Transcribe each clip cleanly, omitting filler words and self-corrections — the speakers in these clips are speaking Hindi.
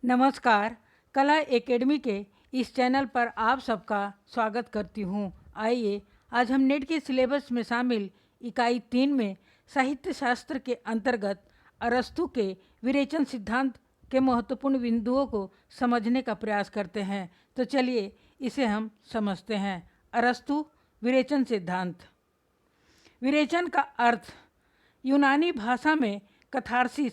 नमस्कार। कला एकेडमी के इस चैनल पर आप सबका स्वागत करती हूँ। आइए आज हम नेट के सिलेबस में शामिल इकाई 3 में साहित्य शास्त्र के अंतर्गत अरस्तू के विरेचन सिद्धांत के महत्वपूर्ण बिंदुओं को समझने का प्रयास करते हैं। तो चलिए इसे हम समझते हैं। अरस्तू विरेचन सिद्धांत। विरेचन का अर्थ यूनानी भाषा में कथार्सिस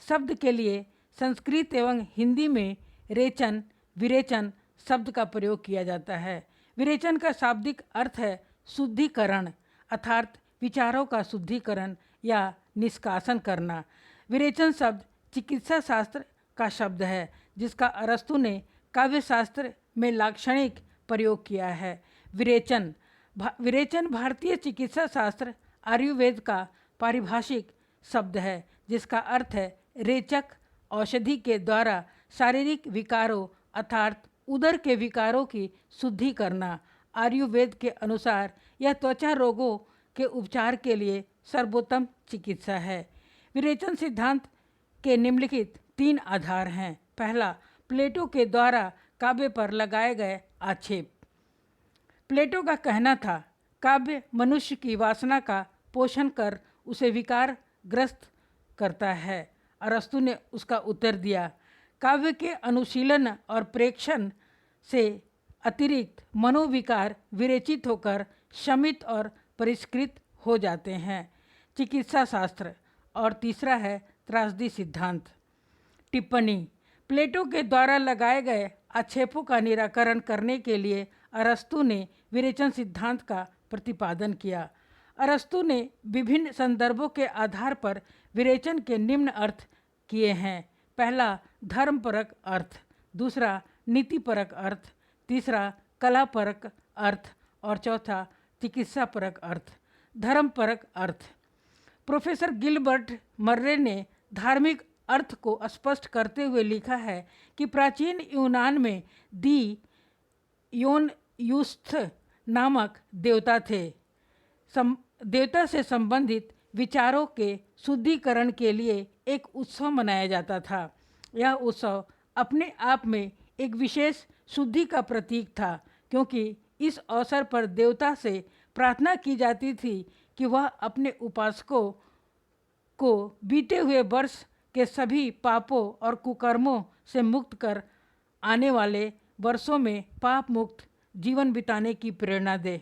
शब्द के लिए संस्कृत एवं हिंदी में रेचन विरेचन शब्द का प्रयोग किया जाता है। विरेचन का शाब्दिक अर्थ है शुद्धिकरण, अर्थात विचारों का शुद्धिकरण या निष्कासन करना। विरेचन शब्द चिकित्सा शास्त्र का शब्द है जिसका अरस्तू ने काव्य शास्त्र में लाक्षणिक प्रयोग किया है। विरेचन भारतीय चिकित्सा शास्त्र आयुर्वेद का पारिभाषिक शब्द है जिसका अर्थ है रेचक औषधि के द्वारा शारीरिक विकारों अर्थात उदर के विकारों की शुद्धि करना। आयुर्वेद के अनुसार यह त्वचा रोगों के उपचार के लिए सर्वोत्तम चिकित्सा है। विरेचन सिद्धांत के निम्नलिखित 3 आधार हैं। पहला, प्लेटो के द्वारा काव्य पर लगाए गए आक्षेप। प्लेटो का कहना था काव्य मनुष्य की वासना का पोषण कर उसे विकार ग्रस्त करता है। अरस्तू ने उसका उत्तर दिया, काव्य के अनुशीलन और प्रेक्षण से अतिरिक्त मनोविकार विरेचित होकर शमित और परिष्कृत हो जाते हैं। चिकित्सा शास्त्र। और तीसरा है त्रासदी सिद्धांत। टिप्पणी। प्लेटो के द्वारा लगाए गए आक्षेपों का निराकरण करने के लिए अरस्तू ने विरेचन सिद्धांत का प्रतिपादन किया। अरस्तू ने विभिन्न संदर्भों के आधार पर विरेचन के निम्न अर्थ किए हैं। पहला, धर्मपरक अर्थ। दूसरा, नीतिपरक अर्थ। तीसरा, कलापरक अर्थ। और चौथा, चिकित्सापरक अर्थ। धर्मपरक अर्थ। प्रोफेसर गिलबर्ट मर्रे ने धार्मिक अर्थ को स्पष्ट करते हुए लिखा है कि प्राचीन यूनान में योनयूस्थ नामक देवता थे। देवता से संबंधित विचारों के शुद्धिकरण के लिए एक उत्सव मनाया जाता था। यह उत्सव अपने आप में एक विशेष शुद्धि का प्रतीक था क्योंकि इस अवसर पर देवता से प्रार्थना की जाती थी कि वह अपने उपासकों को बीते हुए वर्ष के सभी पापों और कुकर्मों से मुक्त कर आने वाले वर्षों में पाप मुक्त जीवन बिताने की प्रेरणा दे।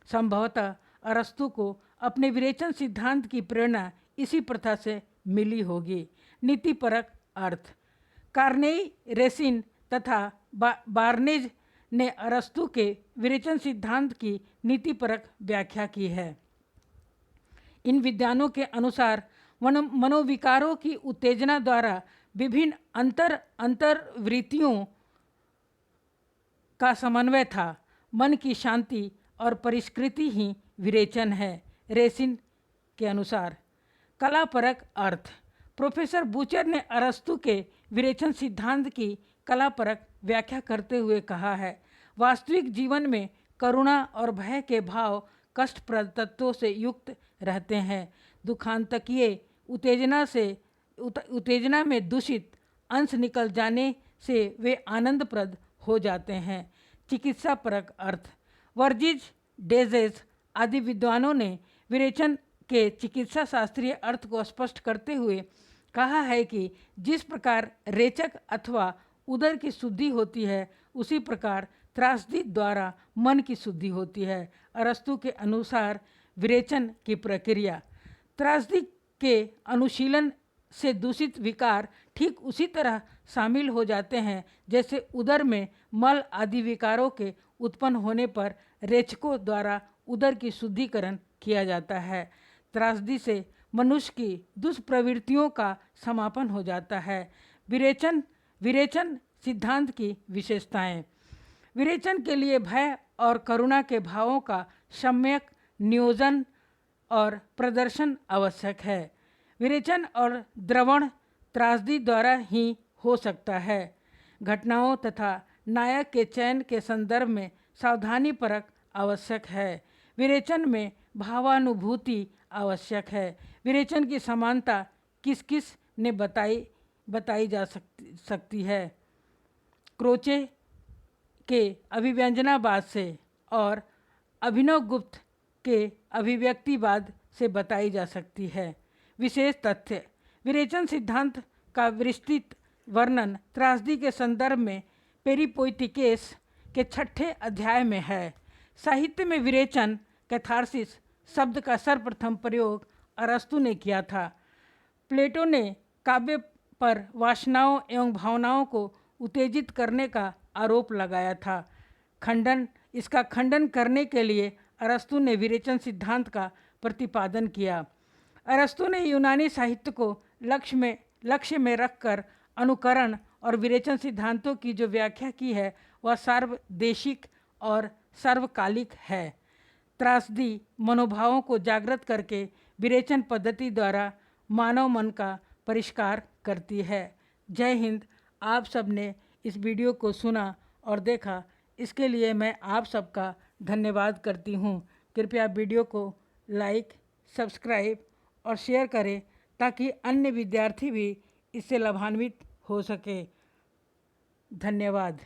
संभवतः अरस्तू को अपने विरेचन सिद्धांत की प्रेरणा इसी प्रथा से मिली होगी। नीतिपरक अर्थ। कार्नेई, रेसिन तथा बार्नेज ने अरस्तू के विरेचन सिद्धांत की नीतिपरक व्याख्या की है। इन विद्वानों के अनुसार मनोविकारों की उत्तेजना द्वारा विभिन्न अंतर्वृत्तियों का समन्वय था। मन की शांति और परिष्कृति ही विरेचन है। रेसिन के अनुसार कलापरक अर्थ। प्रोफेसर बूचर ने अरस्तू के विरेचन सिद्धांत की कलापरक व्याख्या करते हुए कहा है, वास्तविक जीवन में करुणा और भय के भाव कष्टप्रद तत्वों से युक्त रहते हैं। दुखांतकीय उत्तेजना में दूषित अंश निकल जाने से वे आनंदप्रद हो जाते हैं। चिकित्सापरक अर्थ। वर्जिज, डेजेस आदि विद्वानों ने विरेचन के चिकित्सा शास्त्रीय अर्थ को स्पष्ट करते हुए कहा है कि जिस प्रकार रेचक अथवा उदर की शुद्धि होती है उसी प्रकार त्रासदी द्वारा मन की शुद्धि होती है। अरस्तू के अनुसार विरेचन की प्रक्रिया त्रासदी के अनुशीलन से दूषित विकार ठीक उसी तरह शामिल हो जाते हैं जैसे उदर में मल आदि विकारों के उत्पन्न होने पर रेचकों द्वारा उदर की शुद्धिकरण किया जाता है। त्रासदी से मनुष्य की दुष्प्रवृत्तियों का समापन हो जाता है। विरेचन सिद्धांत की विशेषताएं। विरेचन के लिए भय और करुणा के भावों का सम्यक नियोजन और प्रदर्शन आवश्यक है। विरेचन और द्रवण त्रासदी द्वारा ही हो सकता है। घटनाओं तथा नायक के चयन के संदर्भ में सावधानीपरक आवश्यक है। विरेचन में भावानुभूति आवश्यक है। विरेचन की समानता किस किस ने बताई बताई जा सकती है। क्रोचे के अभिव्यंजनावाद से और अभिनवगुप्त के अभिव्यक्तिवाद से बताई जा सकती है। विशेष तथ्य: विरेचन सिद्धांत का विस्तृत वर्णन त्रासदी के संदर्भ में पेरिपोइटिकेस के 6ठे अध्याय में है। साहित्य में विरेचन कैथारसिस शब्द का सर्वप्रथम प्रयोग अरस्तु ने किया था। प्लेटो ने काव्य पर वासनाओं एवं भावनाओं को उत्तेजित करने का आरोप लगाया था। इसका खंडन करने के लिए अरस्तु ने विरेचन सिद्धांत का प्रतिपादन किया। अरस्तु ने यूनानी साहित्य को लक्ष्य में रखकर अनुकरण और विरेचन सिद्धांतों की जो व्याख्या की है वह सार्वदेशिक और सर्वकालिक है। त्रासदी मनोभावों को जागृत करके विरेचन पद्धति द्वारा मानव मन का परिष्कार करती है। जय हिंद। आप सब ने इस वीडियो को सुना और देखा, इसके लिए मैं आप सबका धन्यवाद करती हूँ। कृपया वीडियो को लाइक, सब्सक्राइब और शेयर करें ताकि अन्य विद्यार्थी भी इससे लाभान्वित हो सके। धन्यवाद।